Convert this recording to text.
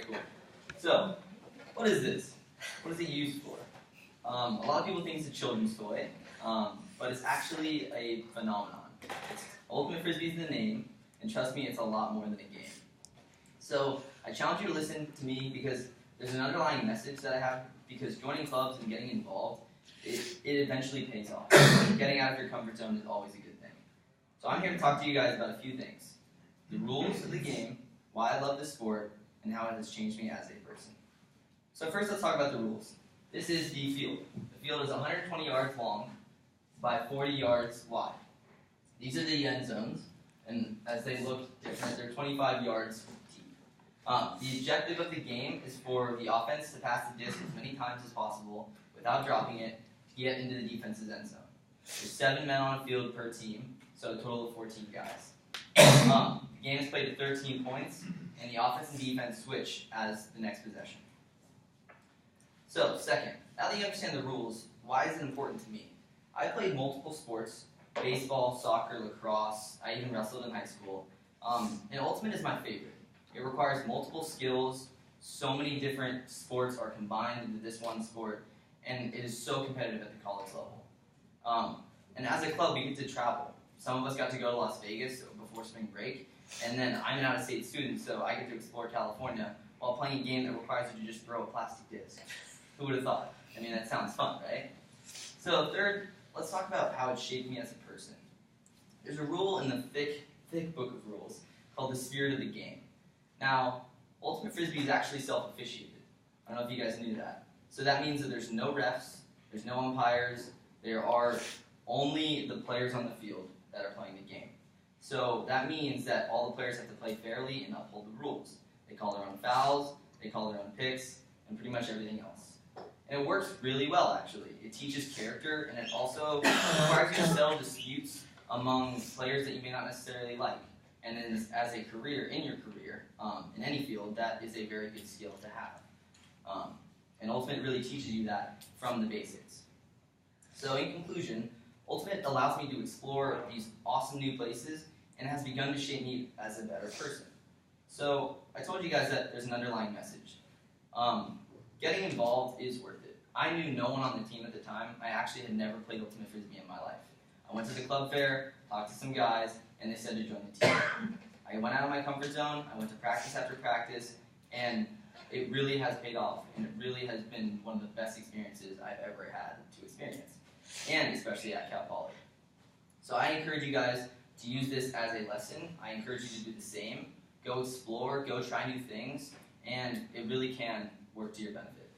cool. So, what is this? What is it used for? A lot of people think it's a children's toy, but it's actually a phenomenon. Ultimate Frisbee is the name, and trust me, it's a lot more than a game. So, I challenge you to listen to me because there's an underlying message that I have, because joining clubs and getting involved, it eventually pays off. Getting out of your comfort zone is always a good thing. So I'm here to talk to you guys about a few things. The rules of the game, why I love this sport, and how it has changed me as a person. So first, let's talk about the rules. This is the field. The field is 120 yards long by 40 yards wide. These are the end zones, and as they look different, they're 25 yards deep. The objective of the game is for the offense to pass the disc as many times as possible without dropping it to get into the defense's end zone. There's 7 men on a field per team, so a total of 14 guys. The game is played at 13 points, and the offense and defense switch as the next possession. So, second, now that you understand the rules, why is it important to me? I played multiple sports, baseball, soccer, lacrosse, I even wrestled in high school, and Ultimate is my favorite. It requires multiple skills, so many different sports are combined into this one sport, and it is so competitive at the college level. And as a club, we get to travel. Some of us got to go to Las Vegas before spring break, and then I'm an out-of-state student, so I get to explore California while playing a game that requires you to just throw a plastic disc. Who would have thought? I mean, that sounds fun, right? So third, let's talk about how it shaped me as a person. There's a rule in the thick book of rules called the spirit of the game. Now, Ultimate Frisbee is actually self-officiated. I don't know if you guys knew that. So that means that there's no refs, there's no umpires, there are only the players on the field that are playing the game. So that means that all the players have to play fairly and uphold the rules. They call their own fouls, they call their own picks, and pretty much everything else. And it works really well, actually. It teaches character, and it also requires you to settle disputes among players that you may not necessarily like. And then as a career, in your career, in any field, that is a very good skill to have. And Ultimate really teaches you that from the basics. So in conclusion, Ultimate allows me to explore these awesome new places and has begun to shape me as a better person. So I told you guys that there's an underlying message. Getting involved is worth it. I knew no one on the team at the time. I actually had never played Ultimate Frisbee in my life. I went to the club fair, talked to some guys, and they said to join the team. I went out of my comfort zone, I went to practice after practice, and it really has paid off, and it really has been one of the best experiences I've ever had to experience, and especially at Cal Poly. So I encourage you guys to use this as a lesson. I encourage you to do the same. Go explore, go try new things, and it really can work to your benefit.